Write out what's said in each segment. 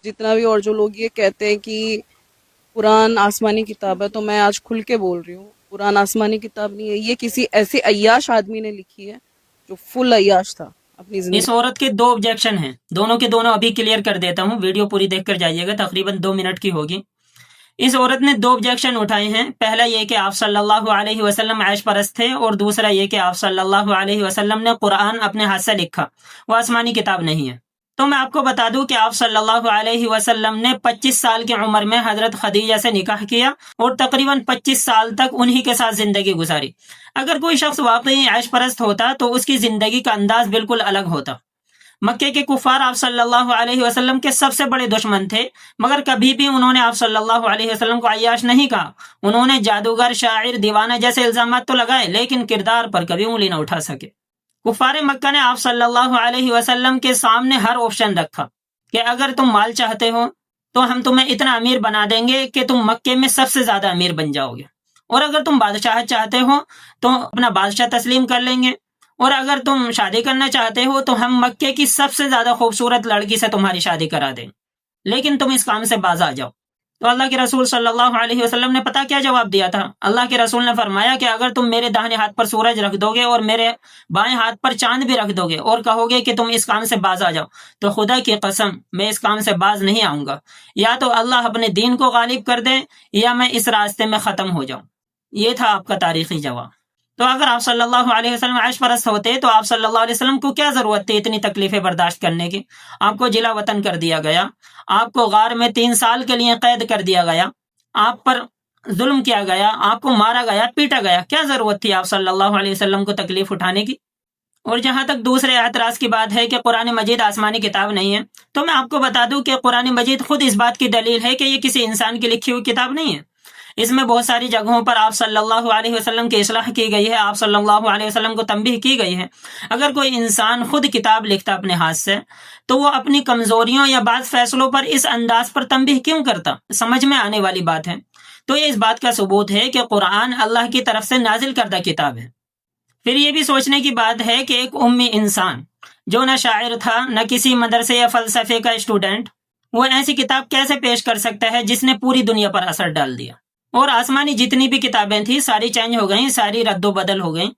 جتنا بھی اور جو لوگ یہ کہتے ہیں کہ قرآن آسمانی کتاب ہے، تو میں آج کھل کے بول رہی ہوں، قرآن آسمانی کتاب نہیں ہے، یہ کسی ایسے عیاش آدمی نے لکھی ہے جو فل عیاش تھا اپنی اس زندگی۔ عورت کے دو آبجیکشن ہیں، دونوں کے دونوں ابھی کلیئر کر دیتا ہوں، ویڈیو پوری دیکھ کر جائیے گا، تقریباً 2 منٹ کی ہوگی۔ اس عورت نے دو آبجیکشن اٹھائے ہیں، پہلا یہ کہ آپ صلی اللہ علیہ وسلم عیش پرست تھے، اور دوسرا یہ کہ آپ صلی اللہ علیہ وسلم نے قرآن اپنے ہاتھ سے لکھا، وہ آسمانی کتاب نہیں ہے۔ تو میں آپ کو بتا دوں کہ آپ صلی اللہ علیہ وسلم نے 25 سال کی عمر میں حضرت خدیجہ سے نکاح کیا اور تقریباً 25 سال تک انہی کے ساتھ زندگی گزاری۔ اگر کوئی شخص واقعی عیش پرست ہوتا تو اس کی زندگی کا انداز بالکل الگ ہوتا۔ مکے کے کفار آپ صلی اللہ علیہ وسلم کے سب سے بڑے دشمن تھے، مگر کبھی بھی انہوں نے آپ صلی اللہ علیہ وسلم کو عیاش نہیں کہا۔ انہوں نے جادوگر، شاعر، دیوانہ جیسے الزامات تو لگائے، لیکن کردار پر کبھی انگلی نہ اٹھا سکے۔ کفار مکہ نے آپ صلی اللہ علیہ وسلم کے سامنے ہر آپشن رکھا کہ اگر تم مال چاہتے ہو تو ہم تمہیں اتنا امیر بنا دیں گے کہ تم مکے میں سب سے زیادہ امیر بن جاؤ گے، اور اگر تم بادشاہت چاہتے ہو تو اپنا بادشاہ تسلیم کر لیں گے، اور اگر تم شادی کرنا چاہتے ہو تو ہم مکے کی سب سے زیادہ خوبصورت لڑکی سے تمہاری شادی کرا دیں، لیکن تم اس کام سے باز آ جاؤ۔ تو اللہ کے رسول صلی اللہ علیہ وسلم نے پتہ کیا جواب دیا تھا؟ اللہ کے رسول نے فرمایا کہ اگر تم میرے داہنے ہاتھ پر سورج رکھ دو گے اور میرے بائیں ہاتھ پر چاند بھی رکھ دو گے اور کہو گے کہ تم اس کام سے باز آ جاؤ، تو خدا کی قسم میں اس کام سے باز نہیں آؤں گا، یا تو اللہ اپنے دین کو غالب کر دے یا میں اس راستے میں ختم ہو جاؤں۔ یہ تھا آپ کا تاریخی جواب۔ تو اگر آپ صلی اللہ علیہ وسلم عیش پرست ہوتے تو آپ صلی اللہ علیہ وسلم کو کیا ضرورت تھی اتنی تکلیفیں برداشت کرنے کی؟ آپ کو جلا وطن کر دیا گیا، آپ کو غار میں 3 سال کے لیے قید کر دیا گیا، آپ پر ظلم کیا گیا، آپ کو مارا گیا، پیٹا گیا، کیا ضرورت تھی آپ صلی اللہ علیہ وسلم کو تکلیف اٹھانے کی؟ اور جہاں تک دوسرے اعتراض کی بات ہے کہ قرآن مجید آسمانی کتاب نہیں ہے، تو میں آپ کو بتا دوں کہ قرآن مجید خود اس بات کی دلیل ہے کہ یہ کسی انسان کی لکھی ہوئی کتاب نہیں ہے۔ اس میں بہت ساری جگہوں پر آپ صلی اللہ علیہ وسلم کی اصلاح کی گئی ہے، آپ صلی اللہ علیہ وسلم کو تنبیہ کی گئی ہے۔ اگر کوئی انسان خود کتاب لکھتا اپنے ہاتھ سے تو وہ اپنی کمزوریوں یا بعض فیصلوں پر اس انداز پر تنبیہ کیوں کرتا؟ سمجھ میں آنے والی بات ہے۔ تو یہ اس بات کا ثبوت ہے کہ قرآن اللہ کی طرف سے نازل کردہ کتاب ہے۔ پھر یہ بھی سوچنے کی بات ہے کہ ایک امی انسان جو نہ شاعر تھا نہ کسی مدرسے یا فلسفے کا اسٹوڈنٹ، وہ ایسی کتاب کیسے پیش کر سکتا ہے جس نے پوری دنیا پر اثر ڈال دیا؟ اور آسمانی جتنی بھی کتابیں تھیں ساری چینج ہو گئیں، ساری رد و بدل ہو گئیں،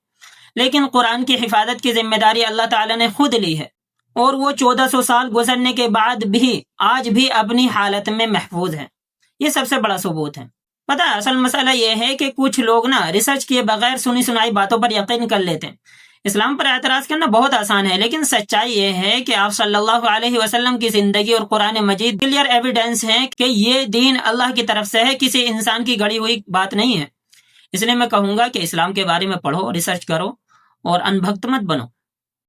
لیکن قرآن کی حفاظت کی ذمہ داری اللہ تعالیٰ نے خود لی ہے، اور وہ 1400 سال گزرنے کے بعد بھی آج بھی اپنی حالت میں محفوظ ہے۔ یہ سب سے بڑا ثبوت ہے۔ پتہ ہے اصل مسئلہ یہ ہے کہ کچھ لوگ نا ریسرچ کیے بغیر سنی سنائی باتوں پر یقین کر لیتے ہیں۔ اسلام پر اعتراض کرنا بہت آسان ہے، لیکن سچائی یہ ہے کہ آپ صلی اللہ علیہ وسلم کی زندگی اور قرآن مجید کلیئر ایویڈنس ہے کہ یہ دین اللہ کی طرف سے ہے، کسی انسان کی گڑی ہوئی بات نہیں ہے۔ اس لیے میں کہوں گا کہ اسلام کے بارے میں پڑھو، ریسرچ کرو اور انبھکت مت بنو۔